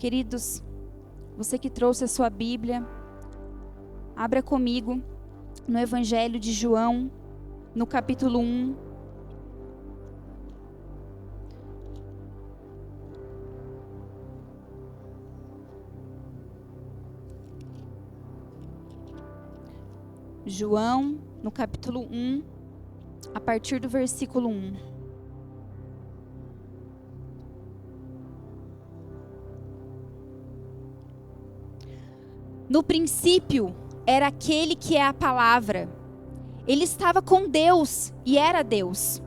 Queridos, você que trouxe a sua Bíblia, abra comigo no Evangelho de João, no capítulo 1. João, no capítulo 1, a partir do versículo 1. No princípio era aquele que é a palavra. Ele estava com Deus e era Deus.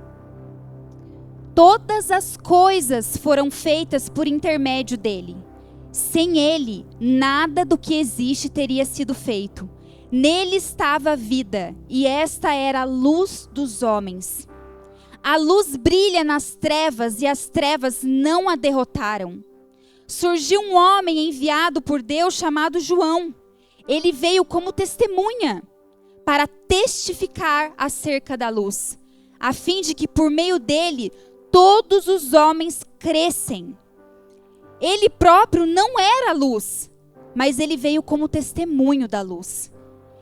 Todas as coisas foram feitas por intermédio dele. Sem ele, nada do que existe teria sido feito. Nele estava a vida, e esta era a luz dos homens. A luz brilha nas trevas, e as trevas não a derrotaram. Surgiu um homem enviado por Deus chamado João. Ele veio como testemunha para testificar acerca da luz, a fim de que por meio dele todos os homens crescem. Ele próprio não era luz, mas ele veio como testemunho da luz.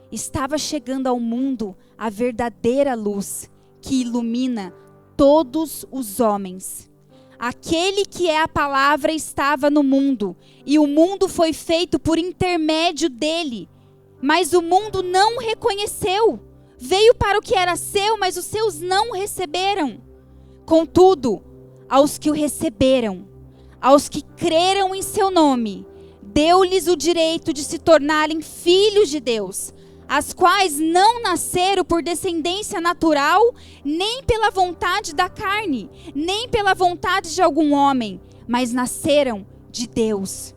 Estava chegando ao mundo a verdadeira luz que ilumina todos os homens. Aquele que é a palavra estava no mundo, e o mundo foi feito por intermédio dele, mas o mundo não o reconheceu. Veio para o que era seu, mas os seus não o receberam. Contudo, aos que o receberam, aos que creram em seu nome, deu-lhes o direito de se tornarem filhos de Deus, as quais não nasceram por descendência natural, nem pela vontade da carne, nem pela vontade de algum homem, mas nasceram de Deus.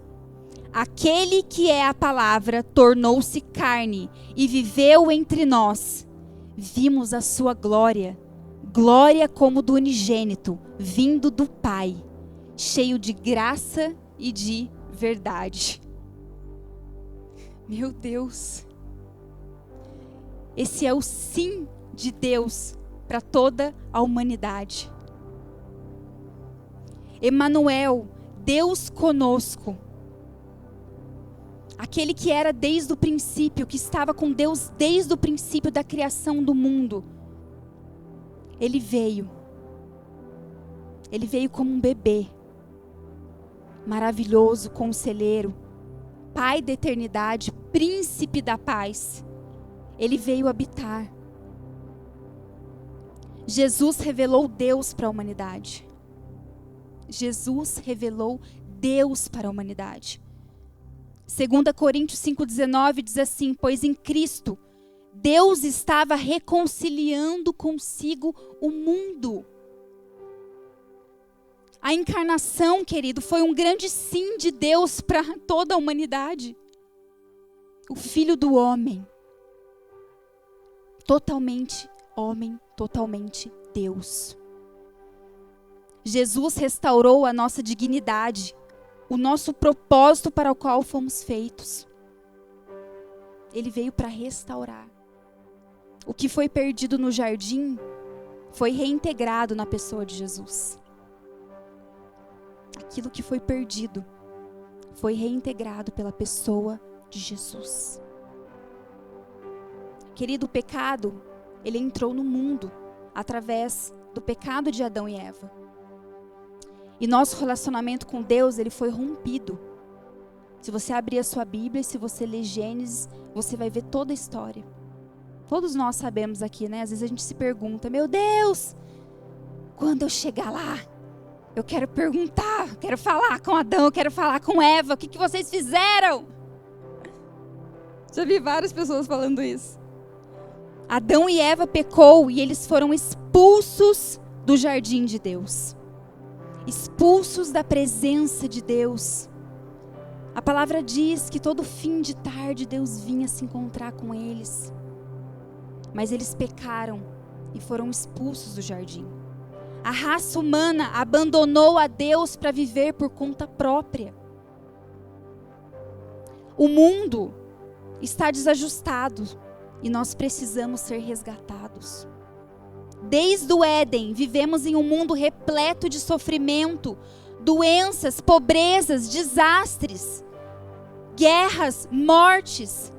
Aquele que é a palavra tornou-se carne e viveu entre nós. Vimos a sua glória, glória como do unigênito, vindo do Pai, cheio de graça e de verdade. Meu Deus! Esse é o sim de Deus para toda a humanidade. Emanuel, Deus conosco. Aquele que era desde o princípio, que estava com Deus desde o princípio da criação do mundo. Ele veio. Ele veio como um bebê. Maravilhoso, conselheiro, Pai da eternidade, príncipe da paz. Ele veio habitar. Jesus revelou Deus para a humanidade. Jesus revelou Deus para a humanidade. 2 Coríntios 5,19 diz assim: pois em Cristo, Deus estava reconciliando consigo o mundo. A encarnação, querido, foi um grande sim de Deus para toda a humanidade. O Filho do homem. Totalmente homem, totalmente Deus. Jesus restaurou a nossa dignidade, o nosso propósito para o qual fomos feitos. Ele veio para restaurar. O que foi perdido no jardim foi reintegrado na pessoa de Jesus. Aquilo que foi perdido foi reintegrado pela pessoa de Jesus. Querido, o pecado, ele entrou no mundo através do pecado de Adão e Eva. E nosso relacionamento com Deus, ele foi rompido. Se você abrir a sua Bíblia, se você ler Gênesis, você vai ver toda a história. Todos nós sabemos aqui, né? Às vezes a gente se pergunta, meu Deus, quando eu chegar lá, eu quero perguntar, quero falar com Adão, eu quero falar com Eva, o que vocês fizeram? Já vi várias pessoas falando isso. Adão e Eva pecou e eles foram expulsos do jardim de Deus. Expulsos da presença de Deus. A palavra diz que todo fim de tarde Deus vinha se encontrar com eles. Mas eles pecaram e foram expulsos do jardim. A raça humana abandonou a Deus para viver por conta própria. O mundo está desajustado e nós precisamos ser resgatados. Desde o Éden, vivemos em um mundo repleto de sofrimento, doenças, pobrezas, desastres, guerras, mortes.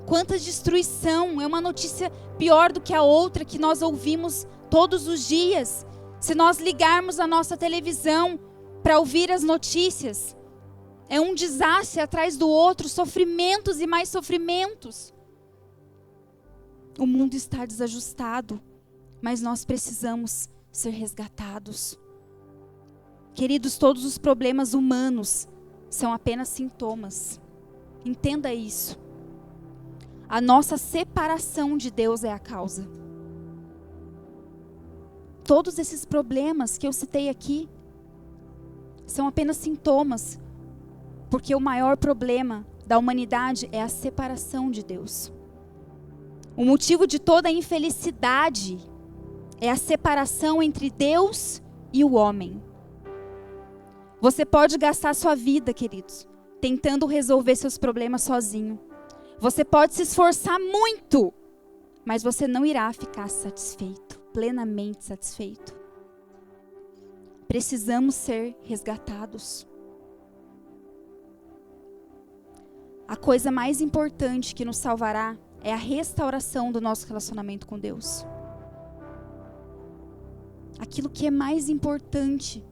Quanta destruição! É uma notícia pior do que a outra que nós ouvimos todos os dias. Se nós ligarmos a nossa televisão para ouvir as notícias, é um desastre atrás do outro, sofrimentos e mais sofrimentos. O mundo está desajustado, mas nós precisamos ser resgatados. Queridos, todos os problemas humanos são apenas sintomas. Entenda isso. A nossa separação de Deus é a causa. Todos esses problemas que eu citei aqui são apenas sintomas, porque o maior problema da humanidade é a separação de Deus. O motivo de toda a infelicidade é a separação entre Deus e o homem. Você pode gastar sua vida, queridos, tentando resolver seus problemas sozinho. Você pode se esforçar muito, mas você não irá ficar satisfeito, plenamente satisfeito. Precisamos ser resgatados. A coisa mais importante que nos salvará é a restauração do nosso relacionamento com Deus. Aquilo que é mais importante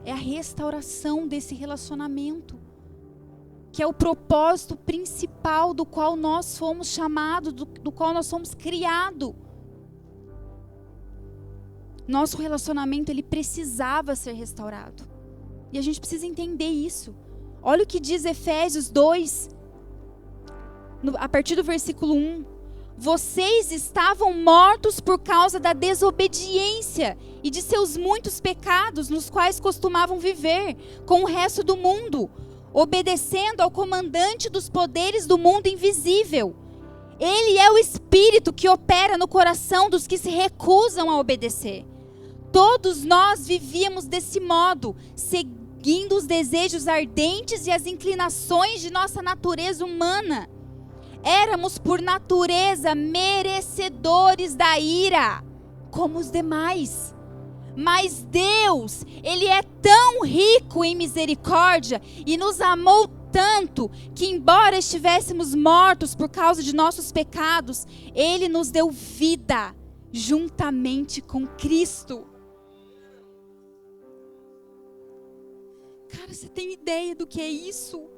é a restauração desse relacionamento, que é o propósito principal do qual nós fomos chamados, do qual nós fomos criados. Nosso relacionamento, ele precisava ser restaurado. E a gente precisa entender isso. Olha o que diz Efésios 2, a partir do versículo 1. Vocês estavam mortos por causa da desobediência e de seus muitos pecados, nos quais costumavam viver com o resto do mundo, obedecendo ao comandante dos poderes do mundo invisível. Ele é o Espírito que opera no coração dos que se recusam a obedecer. Todos nós vivíamos desse modo, seguindo os desejos ardentes e as inclinações de nossa natureza humana. Éramos, por natureza, merecedores da ira, como os demais. Mas Deus, Ele é tão rico em misericórdia e nos amou tanto que, embora estivéssemos mortos por causa de nossos pecados, Ele nos deu vida juntamente com Cristo. Cara, você tem ideia do que é isso?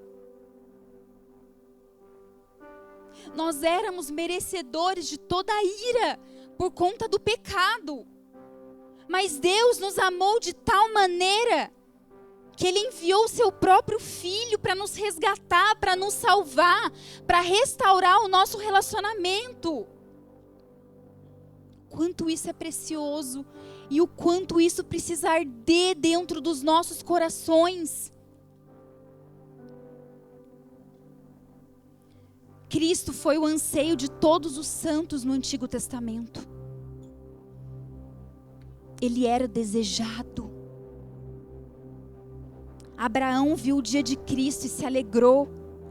Nós éramos merecedores de toda a ira por conta do pecado. Mas Deus nos amou de tal maneira que Ele enviou o seu próprio Filho para nos resgatar, para nos salvar, para restaurar o nosso relacionamento. Quanto isso é precioso e o quanto isso precisa arder dentro dos nossos corações. Cristo foi o anseio de todos os santos no Antigo Testamento. Ele era desejado. Abraão viu o dia de Cristo e se alegrou.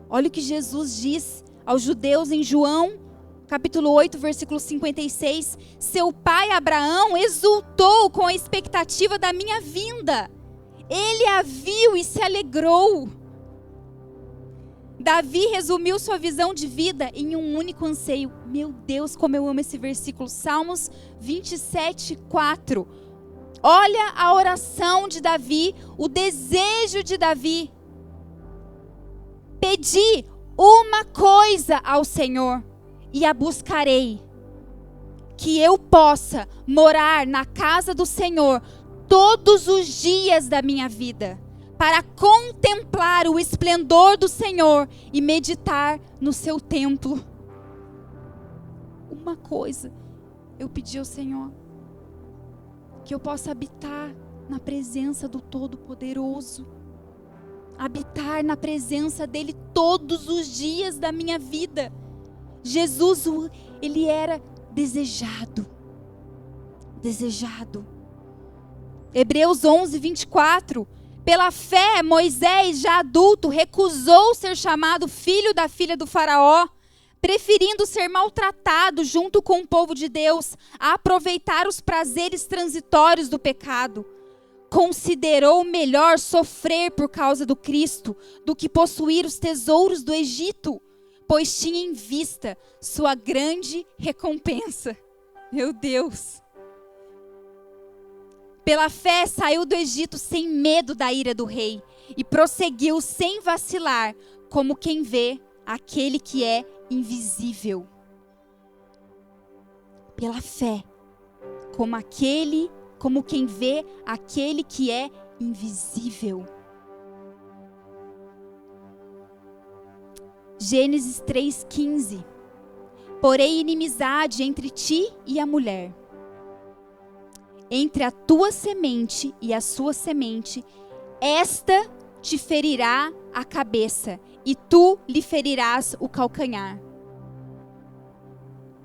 Olha o que Jesus diz aos judeus em João, capítulo 8, versículo 56. Seu pai Abraão exultou com a expectativa da minha vinda. Ele a viu e se alegrou. Davi resumiu sua visão de vida em um único anseio. Meu Deus, como eu amo esse versículo. Salmos 27, 4. Olha a oração de Davi, o desejo de Davi. Pedi uma coisa ao Senhor e a buscarei, que eu possa morar na casa do Senhor todos os dias da minha vida, para contemplar o esplendor do Senhor e meditar no seu templo. Uma coisa eu pedi ao Senhor, que eu possa habitar na presença do Todo-Poderoso, habitar na presença dEle todos os dias da minha vida. Jesus, Ele era desejado. Hebreus 11, 24. Pela fé, Moisés, já adulto, recusou ser chamado filho da filha do faraó, preferindo ser maltratado junto com o povo de Deus, a aproveitar os prazeres transitórios do pecado. considerou melhor sofrer por causa do Cristo do que possuir os tesouros do Egito, pois tinha em vista sua grande recompensa. Meu Deus! Pela fé saiu do Egito sem medo da ira do rei e prosseguiu sem vacilar, como quem vê aquele que é invisível. Pela fé, como quem vê aquele que é invisível. Gênesis 3,15. Porém, inimizade entre ti e a mulher, entre a tua semente e a sua semente, esta te ferirá a cabeça, e tu lhe ferirás o calcanhar.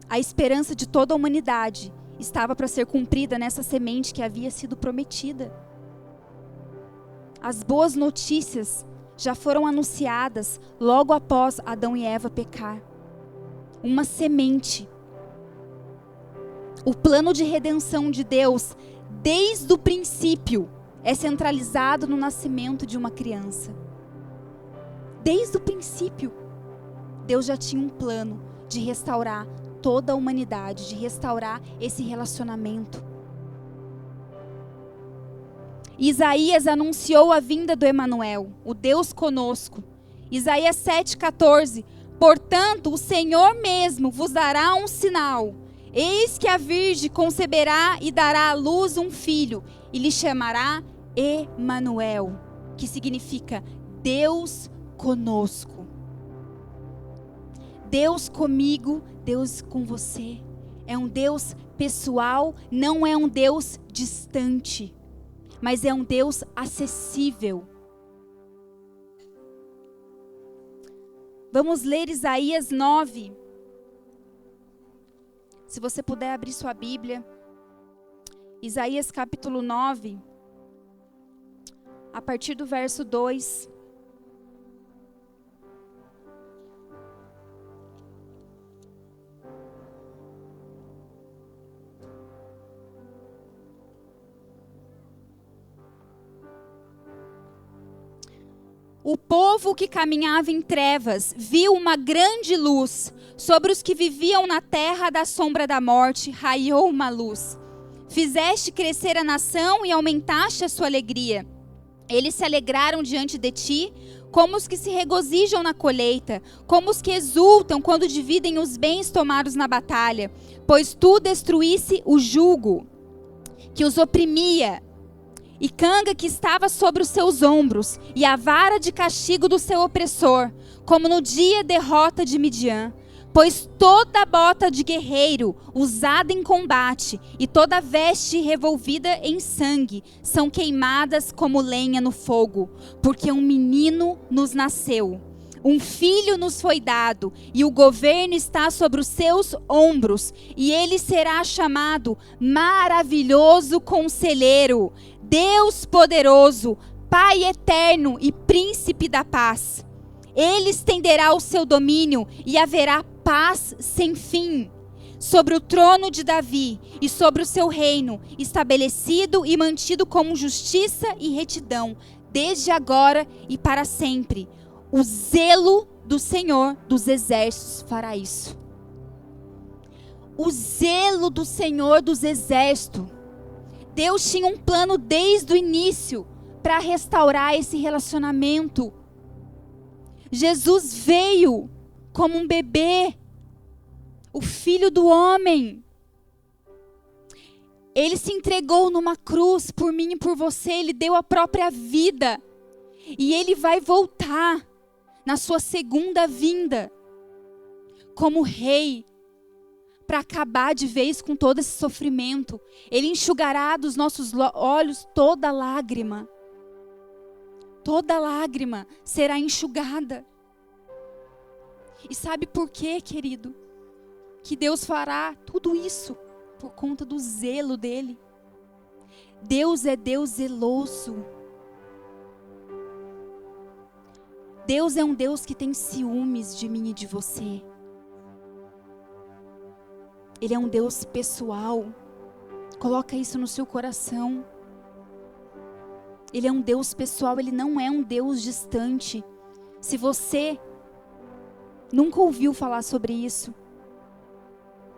A esperança de toda a humanidade estava para ser cumprida nessa semente que havia sido prometida. As boas notícias já foram anunciadas logo após Adão e Eva pecar. Uma semente. O plano de redenção de Deus, desde o princípio, é centralizado no nascimento de uma criança. Desde o princípio, Deus já tinha um plano de restaurar toda a humanidade, de restaurar esse relacionamento. Isaías anunciou a vinda do Emanuel, o Deus conosco. Isaías 7,14. Portanto, o Senhor mesmo vos dará um sinal. Eis que a virgem conceberá e dará à luz um filho, e lhe chamará Emanuel, que significa Deus conosco. Deus comigo, Deus com você. É um Deus pessoal, não é um Deus distante, mas é um Deus acessível. Vamos ler Isaías 9. Se você puder abrir sua Bíblia. Isaías capítulo 9, a partir do verso 2. O povo que caminhava em trevas viu uma grande luz. Sobre os que viviam na terra da sombra da morte, raiou uma luz. Fizeste crescer a nação e aumentaste a sua alegria. Eles se alegraram diante de ti, como os que se regozijam na colheita, como os que exultam quando dividem os bens tomados na batalha. Pois tu destruísse o jugo que os oprimia, e canga que estava sobre os seus ombros, e a vara de castigo do seu opressor, como no dia derrota de Midian. Pois toda bota de guerreiro usada em combate e toda veste revolvida em sangue são queimadas como lenha no fogo, porque um menino nos nasceu, um filho nos foi dado, e o governo está sobre os seus ombros, e ele será chamado Maravilhoso Conselheiro, Deus Poderoso, Pai Eterno e Príncipe da Paz. Ele estenderá o seu domínio e haverá paz sem fim sobre o trono de Davi e sobre o seu reino, estabelecido e mantido com justiça e retidão, desde agora e para sempre. O zelo do Senhor dos Exércitos fará isso. O zelo do Senhor dos Exércitos. Deus tinha um plano desde o início para restaurar esse relacionamento. Jesus veio como um bebê, o Filho do Homem. Ele se entregou numa cruz por mim e por você, ele deu a própria vida. E ele vai voltar na sua segunda vinda como rei, para acabar de vez com todo esse sofrimento. Ele enxugará dos nossos olhos toda lágrima. Toda lágrima será enxugada. E sabe por quê, querido? Que Deus fará tudo isso por conta do zelo dele. Deus é Deus zeloso. Deus é um Deus que tem ciúmes de mim e de você. Ele é um Deus pessoal. Coloca isso no seu coração. Ele é um Deus pessoal, Ele não é um Deus distante. Se você nunca ouviu falar sobre isso,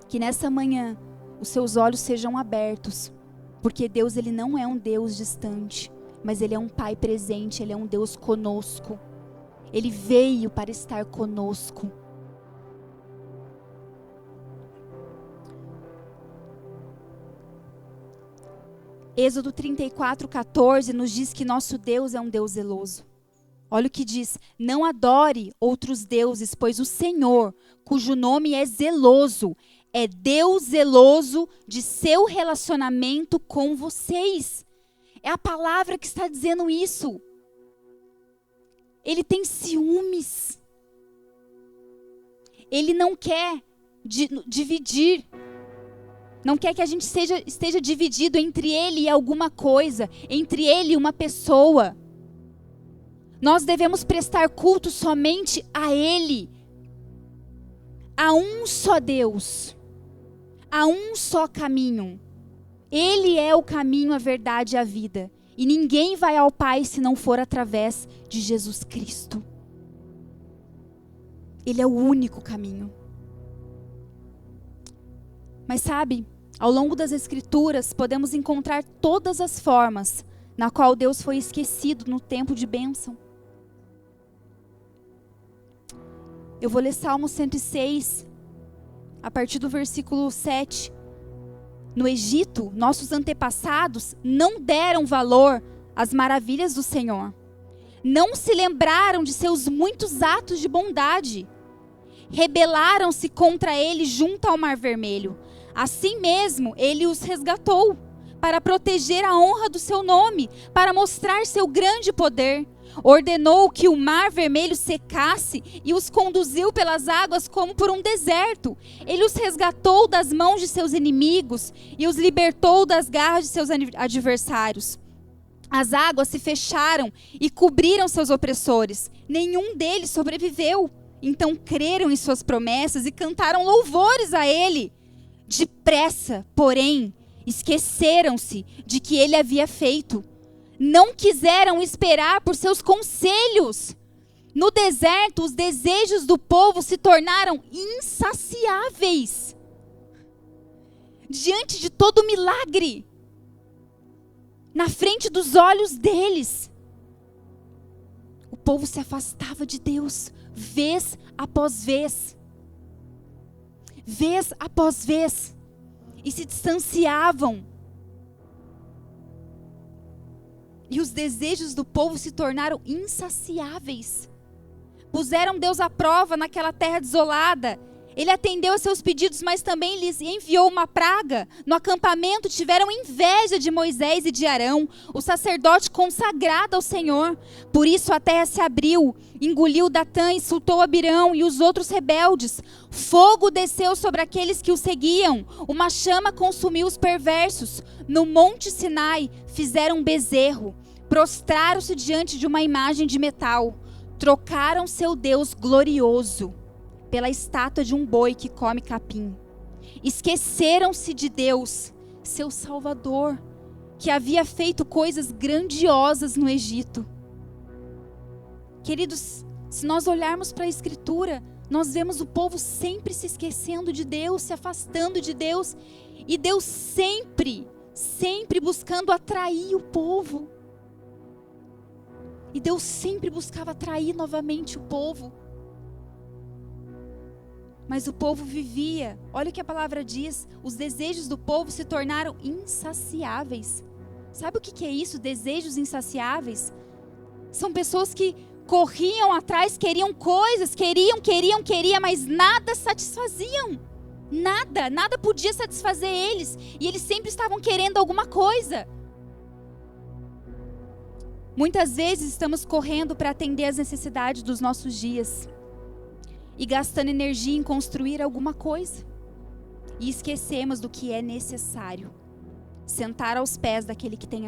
que nessa manhã os seus olhos sejam abertos, porque Deus, Ele não é um Deus distante, mas Ele é um Pai presente, Ele é um Deus conosco. Ele veio para estar conosco. Êxodo 34:14 nos diz que nosso Deus é um Deus zeloso. Olha o que diz: não adore outros deuses, pois o Senhor, cujo nome é zeloso, é Deus zeloso de seu relacionamento com vocês. É a palavra que está dizendo isso. Ele tem ciúmes. Ele não quer dividir. Não quer que a gente esteja dividido entre Ele e alguma coisa, entre Ele e uma pessoa. Nós devemos prestar culto somente a Ele. Há um só Deus. Há um só caminho. Ele é o caminho, a verdade e a vida. E ninguém vai ao Pai se não for através de Jesus Cristo. Ele é o único caminho. Mas sabe, ao longo das Escrituras, podemos encontrar todas as formas na qual Deus foi esquecido no tempo de bênção. Eu vou ler Salmo 106, a partir do versículo 7. No Egito, nossos antepassados não deram valor às maravilhas do Senhor. Não se lembraram de seus muitos atos de bondade. Rebelaram-se contra ele junto ao Mar Vermelho. Assim mesmo, ele os resgatou, para proteger a honra do seu nome, para mostrar seu grande poder. Ordenou que o Mar Vermelho secasse e os conduziu pelas águas como por um deserto. Ele os resgatou das mãos de seus inimigos e os libertou das garras de seus adversários. As águas se fecharam e cobriram seus opressores. Nenhum deles sobreviveu. Então creram em suas promessas e cantaram louvores a ele. Depressa, porém, esqueceram-se de que ele havia feito. Não quiseram esperar por seus conselhos. No deserto, os desejos do povo se tornaram insaciáveis. Diante de todo milagre, na frente dos olhos deles, o povo se afastava de Deus, vez após vez. Vez após vez. E se distanciavam. E os desejos do povo se tornaram insaciáveis. Puseram Deus à prova naquela terra desolada. Ele atendeu a seus pedidos, mas também lhes enviou uma praga. No acampamento tiveram inveja de Moisés e de Arão, o sacerdote consagrado ao Senhor. Por isso a terra se abriu, engoliu Datã, insultou Abirão e os outros rebeldes. Fogo desceu sobre aqueles que o seguiam. Uma chama consumiu os perversos. No monte Sinai fizeram um bezerro. Prostraram-se diante de uma imagem de metal. Trocaram seu Deus glorioso pela estátua de um boi que come capim. Esqueceram-se de Deus, seu Salvador, que havia feito coisas grandiosas no Egito. Queridos, se nós olharmos para a Escritura, nós vemos o povo sempre se esquecendo de Deus, se afastando de Deus, e Deus sempre buscando atrair o povo. E Deus sempre buscava atrair novamente o povo. Mas o povo vivia, olha o que a palavra diz, os desejos do povo se tornaram insaciáveis. Sabe o que é isso, desejos insaciáveis? São pessoas que corriam atrás, queriam coisas, queriam, mas nada satisfaziam. Nada podia satisfazer eles. E eles sempre estavam querendo alguma coisa. Muitas vezes estamos correndo para atender às necessidades dos nossos dias. E gastando energia em construir alguma coisa. E esquecemos do que é necessário. Sentar aos pés daquele que tem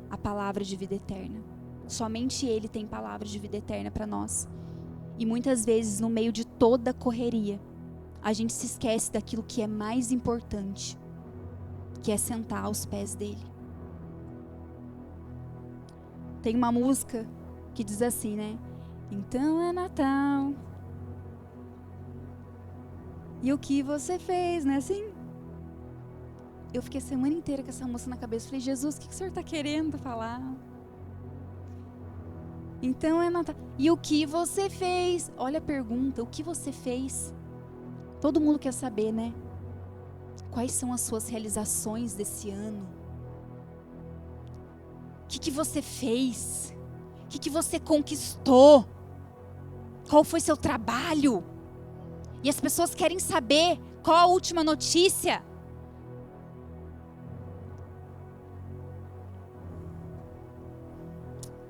a palavra de vida eterna. Somente Ele tem palavra de vida eterna para nós. E muitas vezes, no meio de toda a correria, a gente se esquece daquilo que é mais importante, que é sentar aos pés dEle. Tem uma música que diz assim, né? Então é Natal. E o que você fez, né? Assim. Eu fiquei a semana inteira com essa música na cabeça. Falei, Jesus, o que o Senhor está querendo falar? Então é Natal. E o que você fez? Olha a pergunta, o que você fez? Todo mundo quer saber, né? Quais são as suas realizações desse ano? O que você fez? O que você conquistou? Qual foi seu trabalho? E as pessoas querem saber qual a última notícia.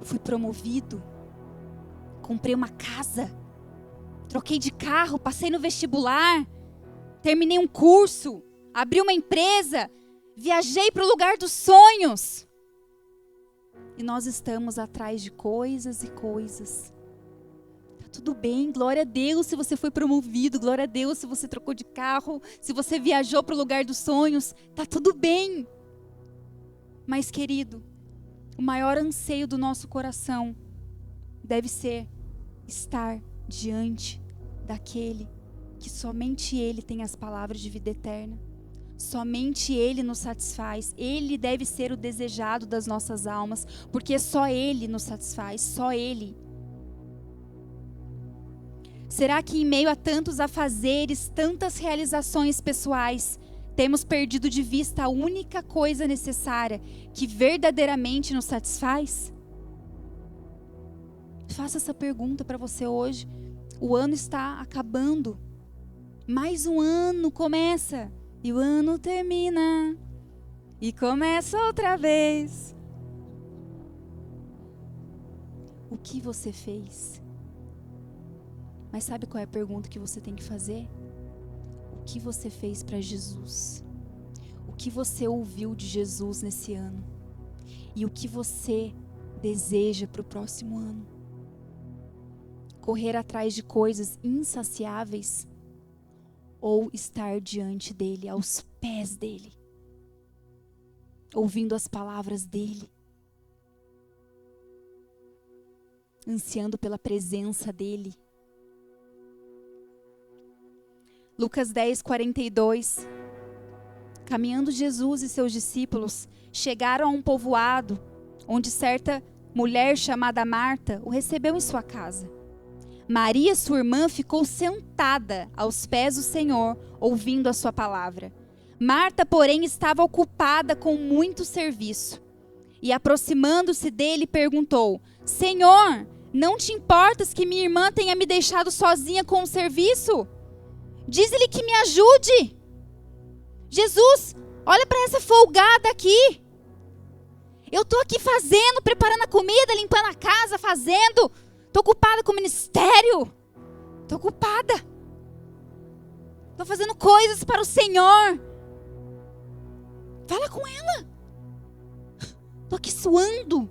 Fui promovido, comprei uma casa, troquei de carro, passei no vestibular, terminei um curso, abri uma empresa, viajei para o lugar dos sonhos. E nós estamos atrás de coisas e coisas. Tá tudo bem, glória a Deus se você foi promovido, glória a Deus se você trocou de carro, se você viajou para o lugar dos sonhos, tá tudo bem. Mas, querido, o maior anseio do nosso coração deve ser estar diante daquele que somente Ele tem as palavras de vida eterna. Somente Ele nos satisfaz. Ele deve ser o desejado das nossas almas, porque só Ele nos satisfaz, só Ele. Será que em meio a tantos afazeres, tantas realizações pessoais, temos perdido de vista a única coisa necessária que verdadeiramente nos satisfaz? Faça essa pergunta para você hoje. O ano está acabando. Mais um ano começa. E o ano termina. E começa outra vez. O que você fez? Mas sabe qual é a pergunta que você tem que fazer? O que você fez para Jesus? O que você ouviu de Jesus nesse ano? E o que você deseja para o próximo ano? Correr atrás de coisas insaciáveis? Ou estar diante dele, aos pés dele? Ouvindo as palavras dele? Ansiando pela presença dele? Lucas 10, 42. Caminhando Jesus e seus discípulos chegaram a um povoado, onde certa mulher chamada Marta o recebeu em sua casa. Maria, sua irmã, ficou sentada aos pés do Senhor, ouvindo a sua palavra. Marta, porém, estava ocupada com muito serviço. E aproximando-se dele, perguntou: Senhor, não te importas que minha irmã tenha me deixado sozinha com o serviço? Diz-lhe que me ajude. Jesus, olha para essa folgada aqui. Eu estou aqui fazendo, preparando a comida, limpando a casa, fazendo. Estou ocupada com o ministério. Estou ocupada. Estou fazendo coisas para o Senhor. Fala com ela. Estou aqui suando.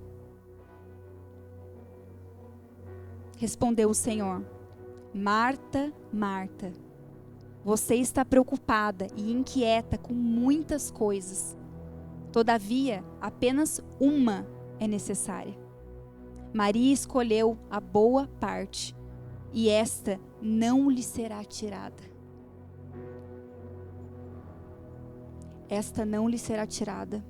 Respondeu o Senhor: Marta, Marta, você está preocupada e inquieta com muitas coisas. Todavia, apenas uma é necessária. Maria escolheu a boa parte, e esta não lhe será tirada. Esta não lhe será tirada.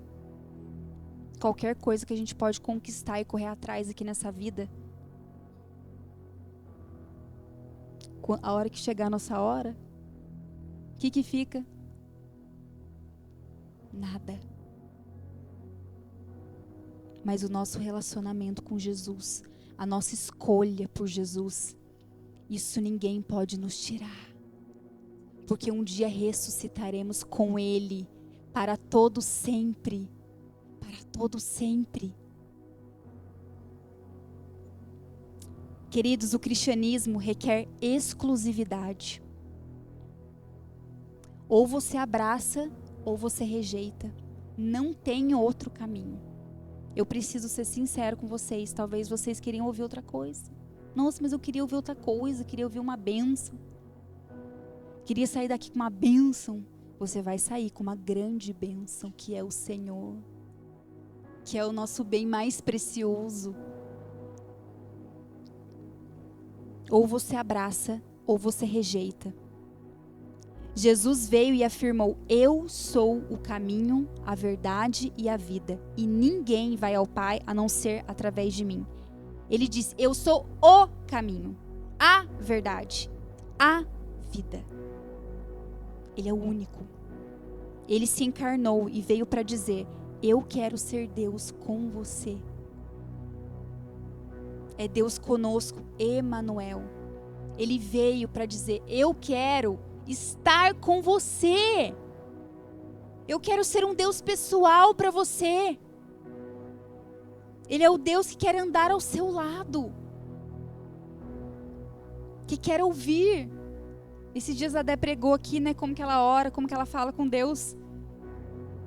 Qualquer coisa que a gente pode conquistar e correr atrás aqui nessa vida, a hora que chegar a nossa hora, o que fica? Nada. Mas o nosso relacionamento com Jesus, a nossa escolha por Jesus, isso ninguém pode nos tirar. Porque um dia ressuscitaremos com Ele para todo sempre. Para todo sempre. Queridos, o cristianismo requer exclusividade. Ou você abraça, ou você rejeita. Não tem outro caminho. Eu preciso ser sincero com vocês. Talvez vocês queriam ouvir outra coisa. Nossa, mas eu queria ouvir outra coisa. Queria ouvir uma bênção. Queria sair daqui com uma bênção. Você vai sair com uma grande bênção, que é o Senhor. Que é o nosso bem mais precioso. Ou você abraça, ou você rejeita. Jesus veio e afirmou: eu sou o caminho, a verdade e a vida. E ninguém vai ao Pai a não ser através de mim. Ele diz: eu sou o caminho, a verdade, a vida. Ele é o único. Ele se encarnou e veio para dizer: eu quero ser Deus com você. É Deus conosco, Emanuel. Ele veio para dizer: eu quero estar com você. Eu quero ser um Deus pessoal para você. Ele é o Deus que quer andar ao seu lado, que quer ouvir. Esses dias a Dé pregou aqui, né, como que ela ora, como que ela fala com Deus.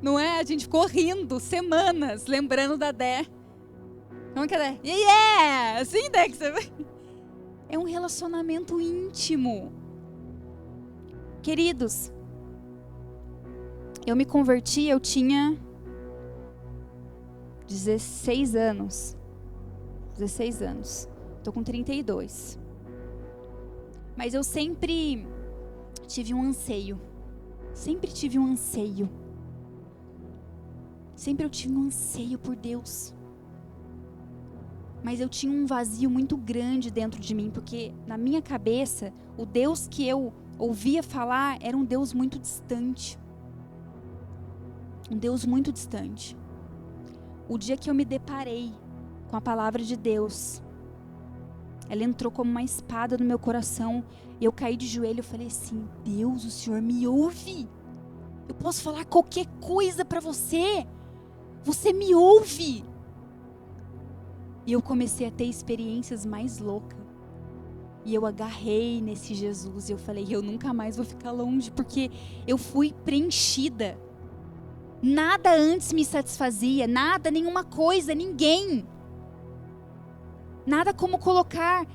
Não é? A gente ficou rindo semanas, lembrando da Dé. Como que é Dé? Yeah! Assim, Dé, que você vai. É um relacionamento íntimo. Queridos, eu me converti, eu tinha 16 anos. 16 anos. Estou com 32. Mas eu sempre tive um anseio. Sempre tive um anseio. Sempre eu tive um anseio por Deus. Mas eu tinha um vazio muito grande dentro de mim, porque na minha cabeça, o Deus que eu ouvia falar era um Deus muito distante. Um Deus muito distante. O dia que eu me deparei com a palavra de Deus, ela entrou como uma espada no meu coração, e eu caí de joelho e falei assim: Deus, o Senhor me ouve? Eu posso falar qualquer coisa para você? Você me ouve? E eu comecei a ter experiências mais loucas. E eu agarrei nesse Jesus e eu falei: eu nunca mais vou ficar longe, porque eu fui preenchida. Nada antes me satisfazia, nada, nenhuma coisa, ninguém. Nada como colocar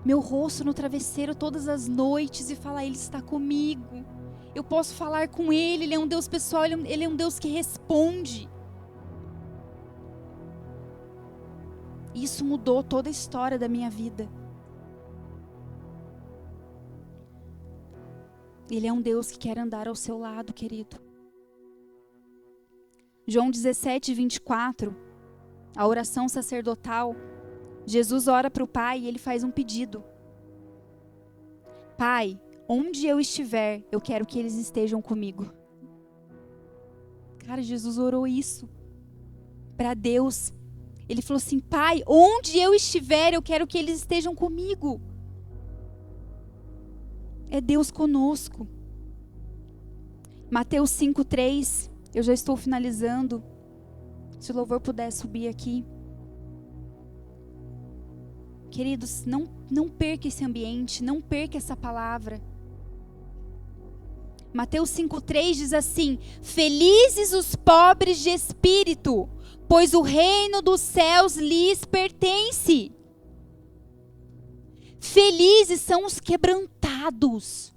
meu rosto no travesseiro todas as noites e falar: Ele está comigo. Eu posso falar com Ele, Ele é um Deus pessoal, Ele é um Deus que responde. Isso mudou toda a história da minha vida. Ele é um Deus que quer andar ao seu lado, querido. João 17, 24, a oração sacerdotal. Jesus ora para o Pai e ele faz um pedido. Pai, onde eu estiver, eu quero que eles estejam comigo. Cara, Jesus orou isso para Deus. Ele falou assim: Pai, onde eu estiver, eu quero que eles estejam comigo. É Deus conosco. Mateus 5:3, eu já estou finalizando. Se o louvor puder subir aqui. Queridos, não perca esse ambiente, não perca essa palavra. Mateus 5:3 diz assim: felizes os pobres de espírito, pois o reino dos céus lhes pertence. Felizes são os quebrantados,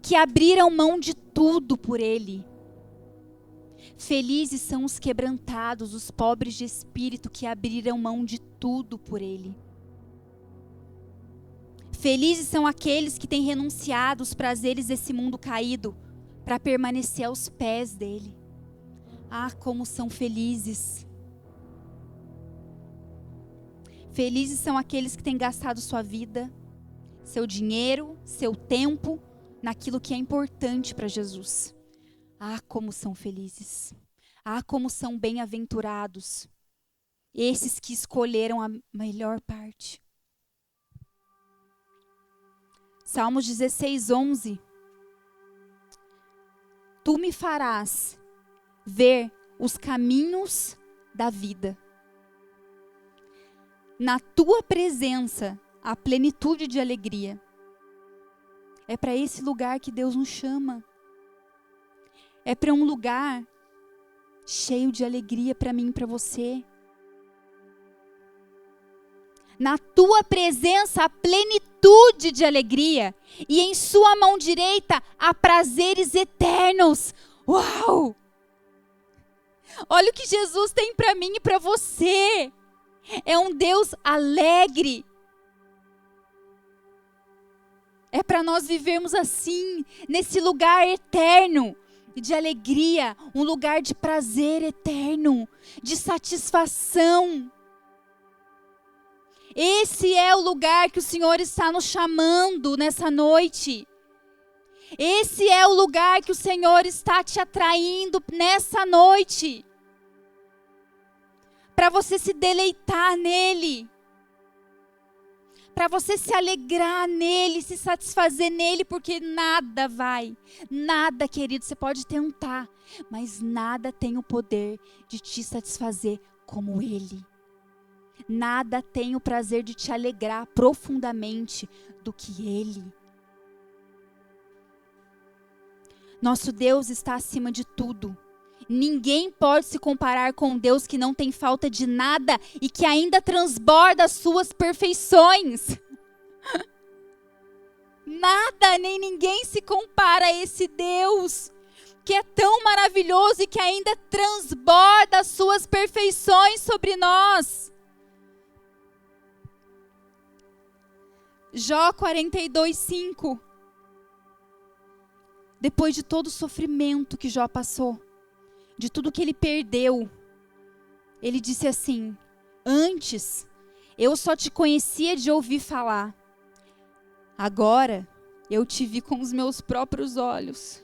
que abriram mão de tudo por Ele. Felizes são os quebrantados, os pobres de espírito, que abriram mão de tudo por Ele. Felizes são aqueles que têm renunciado os prazeres desse mundo caído para permanecer aos pés dele. Ah, como são felizes. Felizes são aqueles que têm gastado sua vida, seu dinheiro, seu tempo, naquilo que é importante para Jesus. Ah, como são felizes. Ah, como são bem-aventurados. Esses que escolheram a melhor parte. Salmos 16:11. Tu me farás ver os caminhos da vida. Na tua presença, a plenitude de alegria. É para esse lugar que Deus nos chama. É para um lugar cheio de alegria para mim e para você. Na tua presença, a plenitude de alegria. E em sua mão direita, há prazeres eternos. Uau! Olha o que Jesus tem para mim e para você. é um Deus alegre. É para nós vivermos assim, nesse lugar eterno de alegria, um lugar de prazer eterno, de satisfação. Esse é o lugar que o Senhor está nos chamando nessa noite. Esse é o lugar que o Senhor está te atraindo nessa noite. Para você se deleitar nele. Para você se alegrar nele, se satisfazer nele, porque nada, querido, você pode tentar, mas nada tem o poder de te satisfazer como ele. Nada tem o prazer de te alegrar profundamente do que ele. Nosso Deus está acima de tudo. Ninguém pode se comparar com um Deus que não tem falta de nada e que ainda transborda as suas perfeições. Nada, nem ninguém se compara a esse Deus que é tão maravilhoso e que ainda transborda as suas perfeições sobre nós. Jó 42:5. Depois de todo o sofrimento que Jó passou, de tudo que ele perdeu, ele disse assim: antes eu só te conhecia de ouvir falar, agora eu te vi com os meus próprios olhos.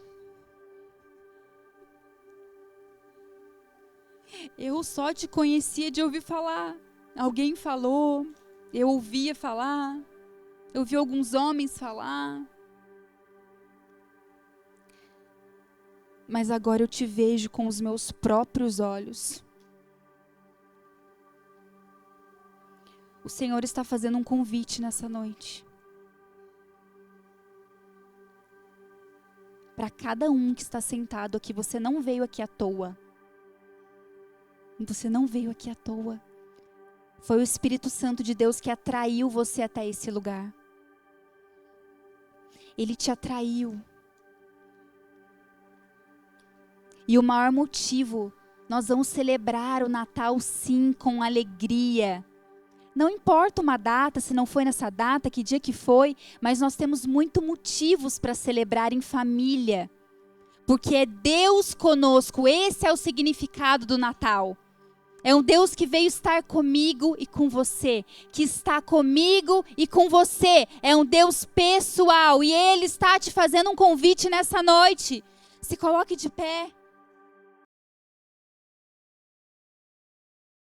Eu só te conhecia de ouvir falar. Alguém falou, eu ouvia falar, eu vi alguns homens falar. Mas agora eu te vejo com os meus próprios olhos. O Senhor está fazendo um convite nessa noite. Para cada um que está sentado aqui, você não veio aqui à toa. Você não veio aqui à toa. Foi o Espírito Santo de Deus que atraiu você até esse lugar. Ele te atraiu. E o maior motivo, nós vamos celebrar o Natal sim, com alegria. Não importa uma data, se não foi nessa data, que dia que foi, mas nós temos muitos motivos para celebrar em família. Porque é Deus conosco, esse é o significado do Natal. É um Deus que veio estar comigo e com você, que está comigo e com você. É um Deus pessoal e Ele está te fazendo um convite nessa noite. Se coloque de pé.